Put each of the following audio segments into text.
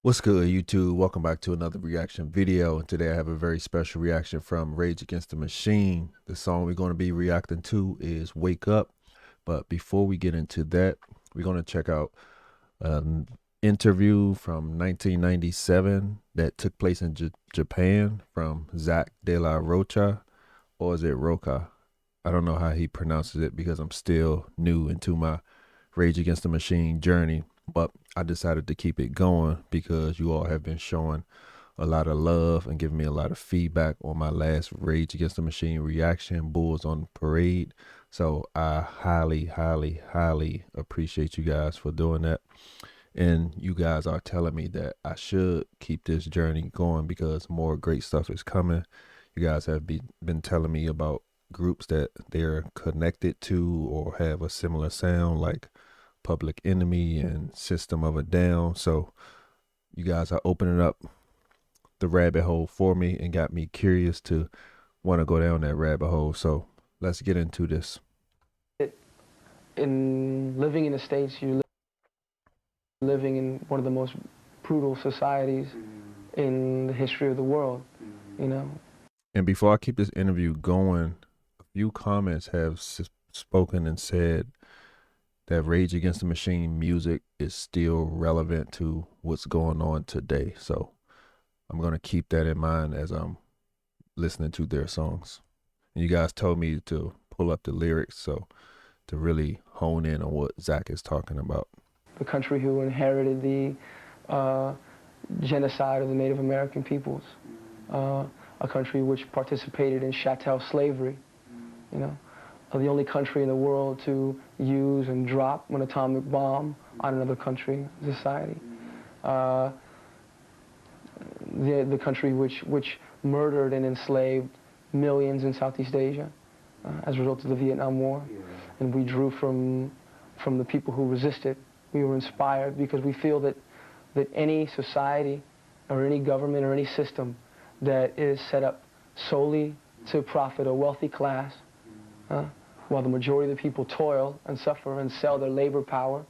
What's good, YouTube? Welcome back to another reaction video. And today I have a very special reaction from Rage Against the Machine. The song we're going to be reacting to is Wake Up. But before we get into that, we're going to check out an interview from 1997 that took place in Japan from Zach De La Rocha, or is it Roca? I don't know how he pronounces it because I'm still new into my Rage Against the Machine journey, but I decided to keep it going because you all have been showing a lot of love and giving me a lot of feedback on my last Rage Against the Machine reaction, Bulls on Parade. So I highly, highly, highly appreciate you guys for doing that. And you guys are telling me that I should keep this journey going because more great stuff is coming. You guys have been telling me about groups that they're connected to or have a similar sound, like Public Enemy and System of a Down. So you guys are opening up the rabbit hole for me and got me curious to want to go down that rabbit hole. So let's get into this. In living in the States, you're living in one of the most brutal societies in the history of the world, you know. And before I keep this interview going, a few comments have spoken and said that Rage Against the Machine music is still relevant to what's going on today. So I'm going to keep that in mind as I'm listening to their songs. And you guys told me to pull up the lyrics, so to really hone in on what Zach is talking about. The country who inherited the genocide of the Native American peoples, a country which participated in chattel slavery, you know, the only country in the world to use and drop an atomic bomb on another country, society. The country which murdered and enslaved millions in Southeast Asia as a result of the Vietnam War. And we drew from the people who resisted. We were inspired because we feel that any society or any government or any system that is set up solely to profit a wealthy class, while the majority of the people toil and suffer and sell their labor power,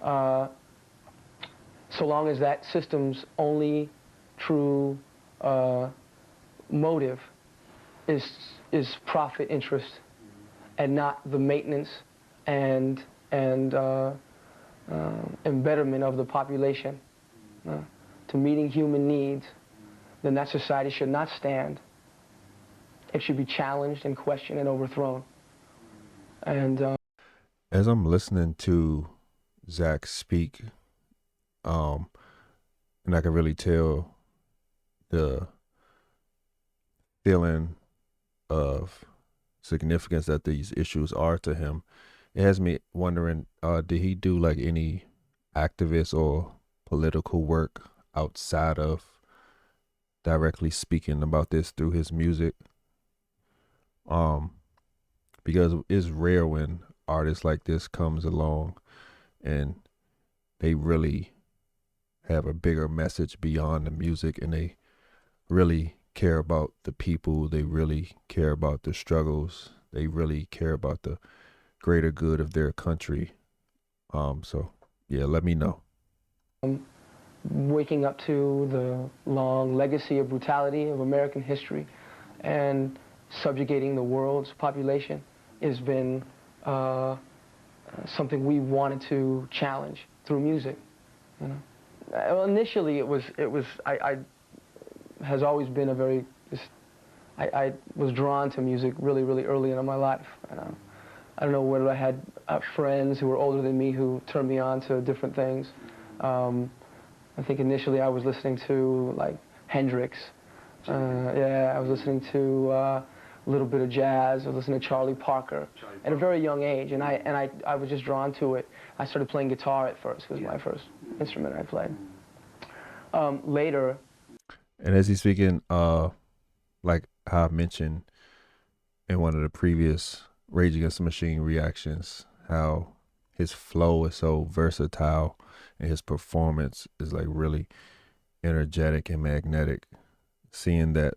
so long as that system's only true motive is profit interest and not the maintenance and embetterment of the population to meeting human needs, then that society should not stand. It should be challenged and questioned and overthrown. And as I'm listening to Zach speak, and I can really tell the feeling of significance that these issues are to him. It has me wondering, did he do like any activist or political work outside of directly speaking about this through his music? Because it's rare when artists like this comes along and they really have a bigger message beyond the music, and they really care about the people, they really care about the struggles, they really care about the greater good of their country. So yeah, let me know. Waking up to the long legacy of brutality of American history and subjugating the world's population has been something we wanted to challenge through music. You know? Well, initially, I has always been a very, I was drawn to music really, really early in my life. And, I don't know whether I had friends who were older than me who turned me on to different things. I think initially I was listening to like Hendrix. Yeah, I was listening to a little bit of jazz. I was listening to Charlie Parker at a very young age, and I was just drawn to it. I started playing guitar at first. It was my first instrument I played. Later. And as he's speaking, like how I mentioned in one of the previous Rage Against the Machine reactions, how his flow is so versatile and his performance is like really energetic and magnetic. Seeing that,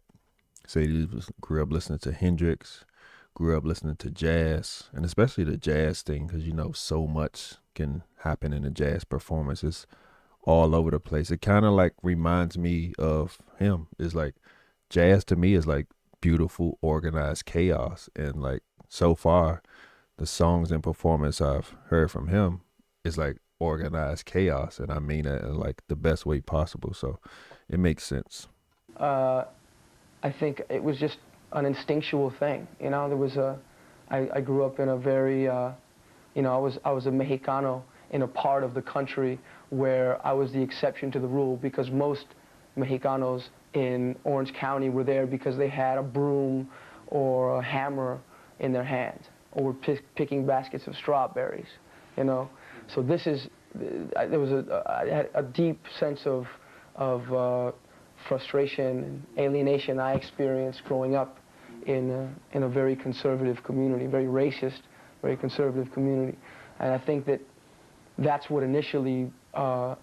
say, he grew up listening to Hendrix, grew up listening to jazz, and especially the jazz thing, because you know so much can happen in a jazz performance. It's all over the place. It kind of like reminds me of him. It's like jazz to me is like beautiful, organized chaos. And like so far, the songs and performance I've heard from him is like organized chaos. And I mean that in like the best way possible. So it makes sense. Uh, I think it was just an instinctual thing. You know, there was I grew up in a very, you know, I was a Mexicano in a part of the country where I was the exception to the rule because most Mexicanos in Orange County were there because they had a broom or a hammer in their hands or were picking baskets of strawberries, you know. So this is, there was I had a deep sense of frustration and alienation I experienced growing up in a very conservative community, very racist, very conservative community. And I think that that's what initially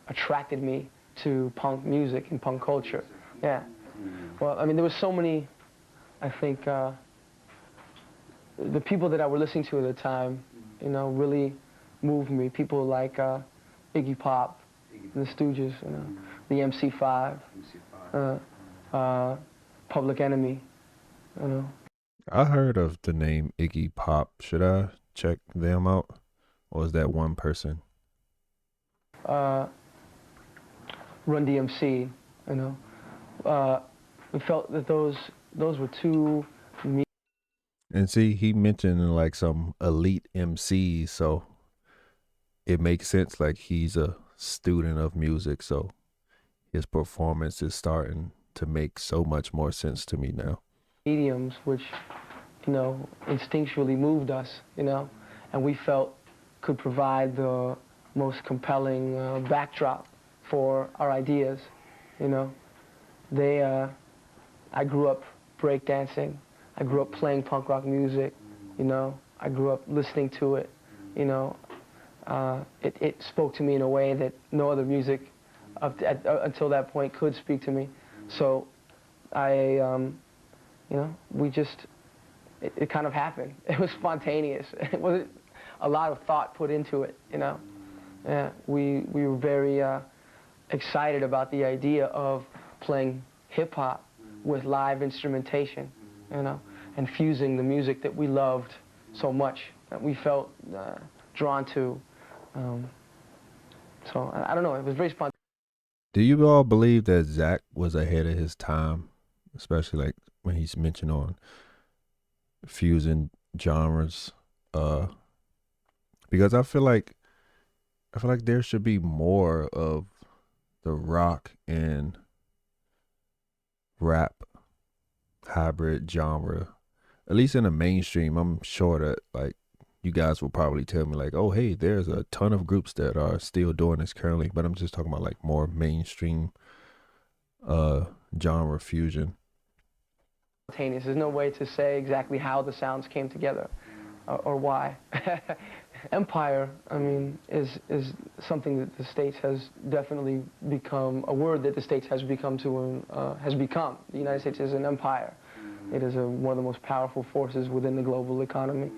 attracted me to punk music and punk culture. Yeah. Well, I mean, there was so many, I think, the people that I were listening to at the time, you know, really moved me. People like Iggy Pop, the Stooges, you know, the MC5, Public Enemy, you know. I heard of the name Iggy Pop. Should I check them out? Or is that one person? Uh, Run DMC, you know. We felt that those were two me. And see, he mentioned like some elite MCs, so it makes sense. Like he's a student of music, so his performance is starting to make so much more sense to me now. Mediums which, you know, instinctually moved us, you know, and we felt could provide the most compelling backdrop for our ideas, you know. I grew up breakdancing. I grew up playing punk rock music, you know. I grew up listening to it, you know. It spoke to me in a way that no other music until that point could speak to me. So you know, it kind of happened. It was spontaneous. It wasn't a lot of thought put into it, you know. Yeah, we were very excited about the idea of playing hip-hop with live instrumentation, you know, and fusing the music that we loved so much, that we felt drawn to. So I don't know, it was very spontaneous. Do you all believe that Zach was ahead of his time, especially like when he's mentioned on fusing genres? Uh, because I feel like there should be more of the rock and rap hybrid genre, at least in the mainstream. I'm sure that like you guys will probably tell me like, oh hey, there's a ton of groups that are still doing this currently, but I'm just talking about like more mainstream genre fusion. There's no way to say exactly how the sounds came together or why. Empire, I mean, is something that the States has definitely become, a word that the States has become has become. The United States is an empire. It is one of the most powerful forces within the global economy.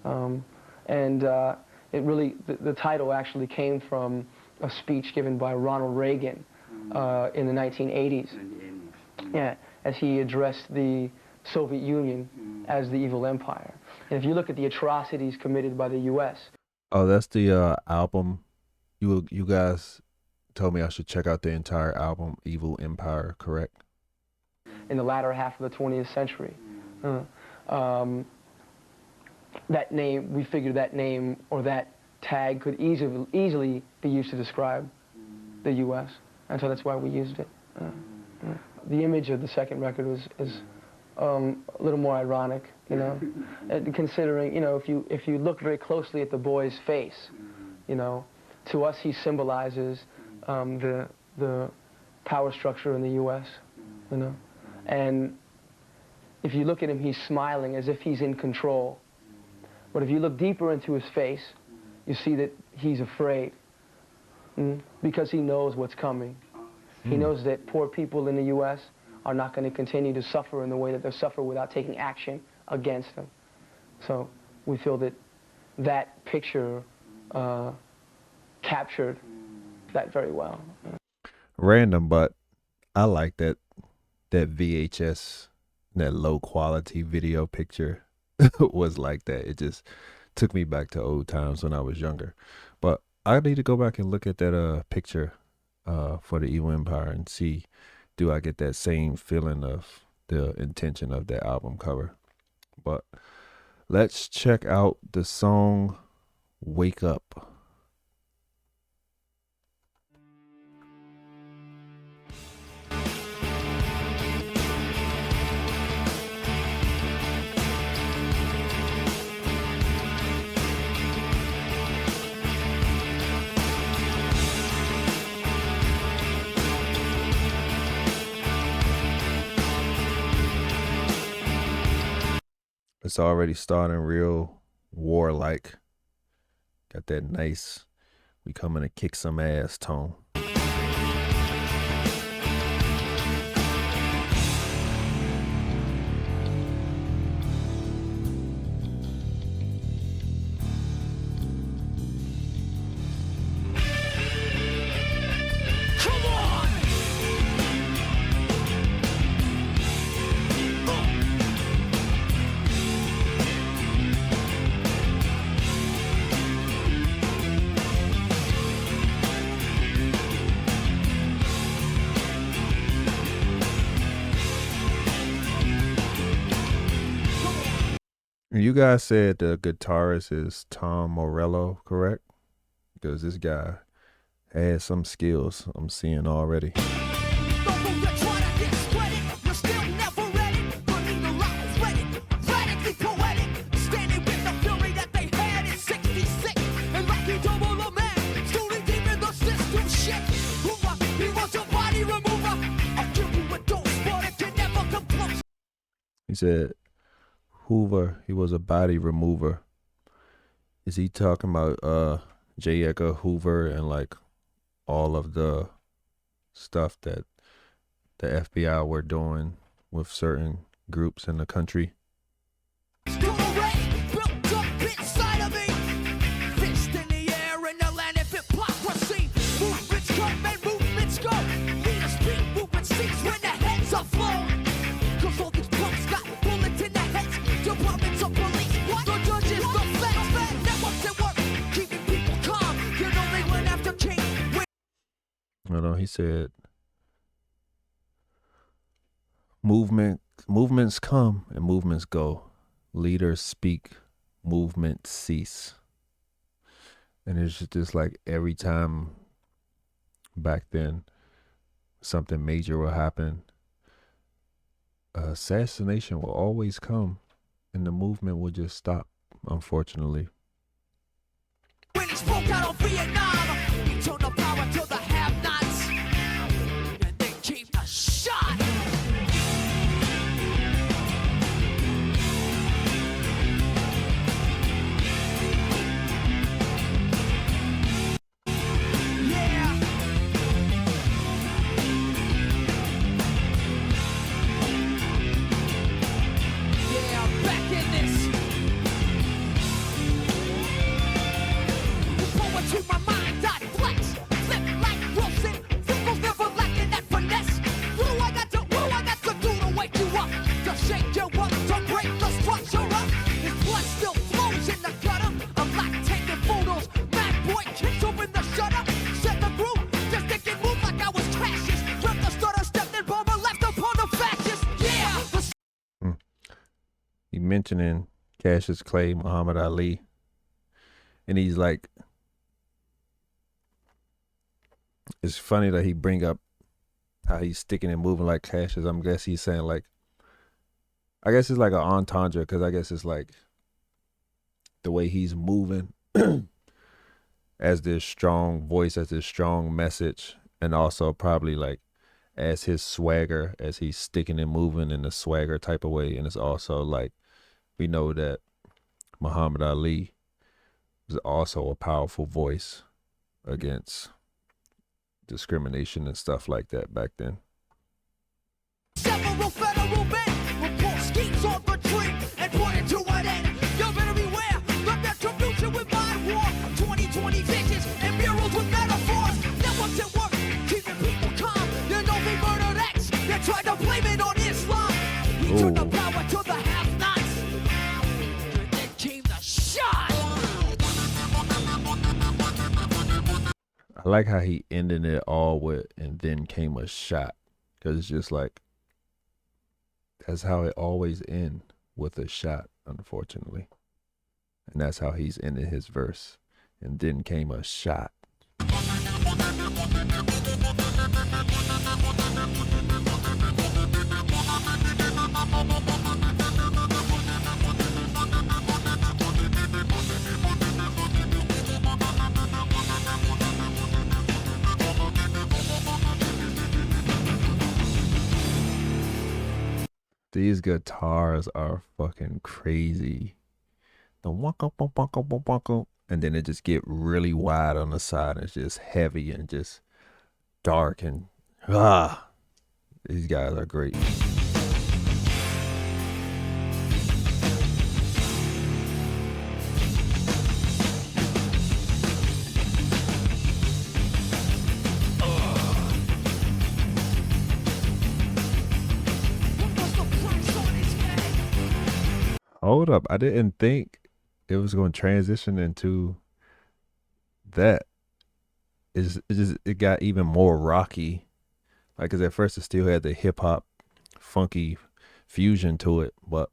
And it really, the title actually came from a speech given by Ronald Reagan in the 1980s. Yeah, as he addressed the Soviet Union as the evil empire. And if you look at the atrocities committed by the U.S. Oh, that's the album. You guys told me I should check out the entire album, Evil Empire, correct? in the latter half of the 20th century. That name, we figured that name or that tag could easily be used to describe the U.S., and so that's why we used it. The image of the second record is a little more ironic, you know, considering, you know, if you look very closely at the boy's face, you know, to us he symbolizes the power structure in the U.S., you know, and if you look at him, he's smiling as if he's in control. But if you look deeper into his face, you see that he's afraid because he knows what's coming. He knows that poor people in the U.S. are not going to continue to suffer in the way that they suffer without taking action against them. So we feel that that picture captured that very well. Random, but I like that VHS, that low quality video picture was like that. It just took me back to old times when I was younger. But I need to go back and look at that picture for the Evil Empire and see, do I get that same feeling of the intention of that album cover. But let's check out the song Wake Up. It's already starting real warlike. Got that nice, we coming to kick some ass tone. You guys said the guitarist is Tom Morello, correct? Because this guy has some skills I'm seeing already. He said Hoover, he was a body remover. Is he talking about J. Edgar Hoover and like all of the stuff that the FBI were doing with certain groups in the country? He said movements come and movements go. Leaders speak, movements cease. And it's just like every time back then something major will happen, assassination will always come and the movement will just stop, unfortunately. When he spoke out of Vietnam, he turned the power to the have-nots, and they gave the shot. Yeah. Yeah, back in this. To my mind, I flex, flip like Wilson. Fingers never lacking that finesse. What do I got to do to wake you up? To shake you up, to break the structure up. His blood still flows in the gutter. I'm like taking photos. Mad boy kicks open the shutter. Set the groove, just thinking move like I was Cassius. From the stutter, stepped in, bomber left upon the fascist. Yeah. He mentioning Cassius Clay, Muhammad Ali, and he's like. It's funny that he bring up how he's sticking and moving like Cassius. I guess he's saying like, I guess it's like an entendre because I guess it's like the way he's moving as this strong voice, as this strong message, and also probably like as his swagger, as he's sticking and moving in the swagger type of way. And it's also like we know that Muhammad Ali was also a powerful voice against discrimination and stuff like that back then. Several federal men report schemes on the tree and pointing to an end. You better beware the retribution with mind war. 2020 visions and murals with metaphors. Never They tried to blame it on Islam. He turned the power to the have-nots. Then came the shot. I like how he ended it all with "and then came a shot," because it's just like that's how it always ends, with a shot, unfortunately. And that's how he's ended his verse. And then came a shot. These guitars are fucking crazy. The wonka wonka wonka wonka, and then it just get really wide on the side. And it's just heavy and just dark and these guys are great. Hold up, I didn't think it was going to transition into that. It got even more rocky. Like, cause at first it still had the hip hop, funky fusion to it, but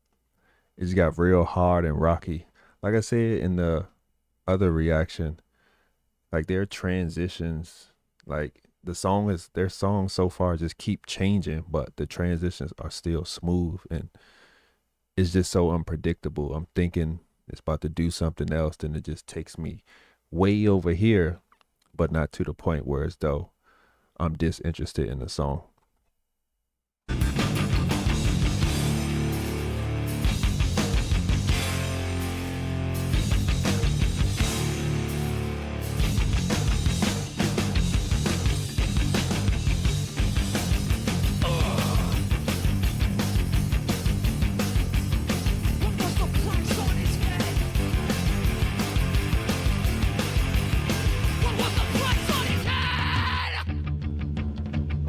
it just got real hard and rocky. Like I said in the other reaction, like their transitions, like their songs so far just keep changing, but the transitions are still smooth and it's just so unpredictable. I'm thinking it's about to do something else, then it just takes me way over here, but not to the point where as though I'm disinterested in the song.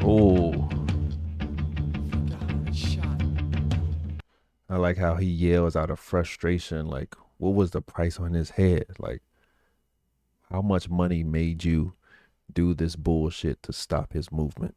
Oh, I like how he yells out of frustration, like, what was the price on his head? Like, how much money made you do this bullshit to stop his movement?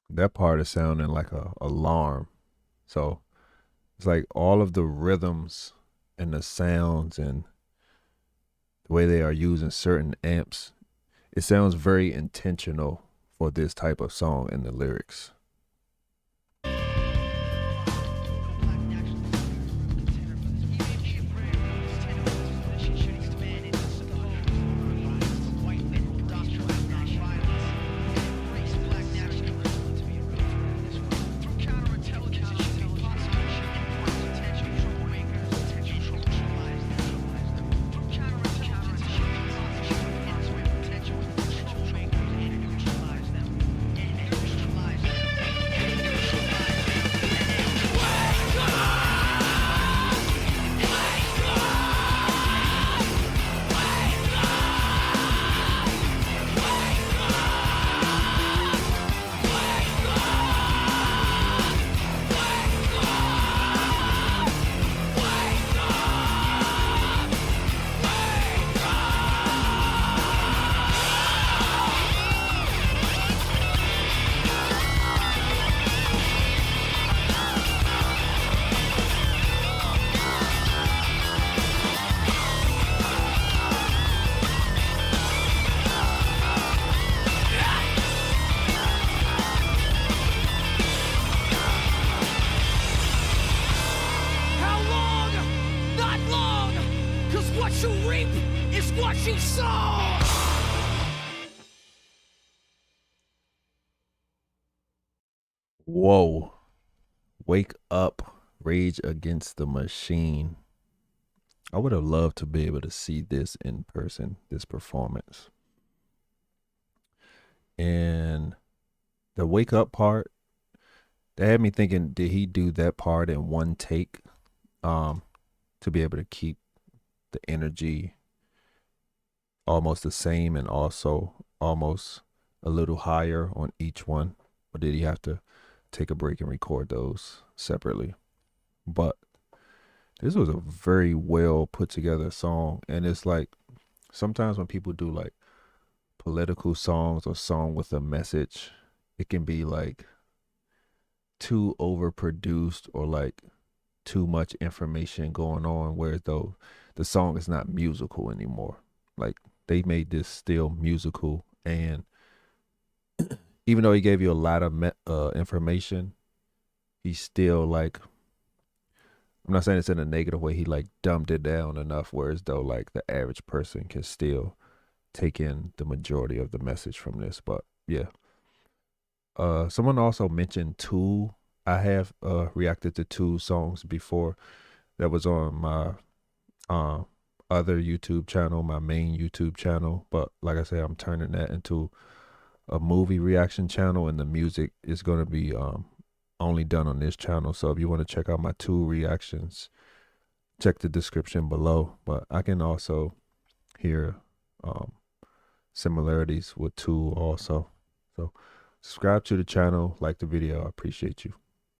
That part is sounding like a alarm. So it's like all of the rhythms and the sounds and the way they are using certain amps, it sounds very intentional for this type of song in the lyrics. what you saw. Whoa. Wake Up, Rage Against the Machine. I would have loved to be able to see this in person, this performance. And the wake up part, that had me thinking, did he do that part in one take? To be able to keep the energy almost the same and also almost a little higher on each one? Or did he have to take a break and record those separately? But this was a very well put together song. And it's like sometimes when people do like political songs or song with a message, it can be like too overproduced or like too much information going on, whereas though the song is not musical anymore. Like they made this still musical, and even though he gave you a lot of information, he still like, I'm not saying it's in a negative way, he like dumbed it down enough, whereas though like the average person can still take in the majority of the message from this. But yeah. Someone also mentioned Tool. I have reacted to Tool songs before. That was on my uh, other YouTube channel, my main YouTube channel. But like I said, I'm turning that into a movie reaction channel, and the music is going to be only done on this channel. So if you want to check out my Tool reactions, check the description below. But I can also hear similarities with Tool also. So subscribe to the channel, like the video. I appreciate you.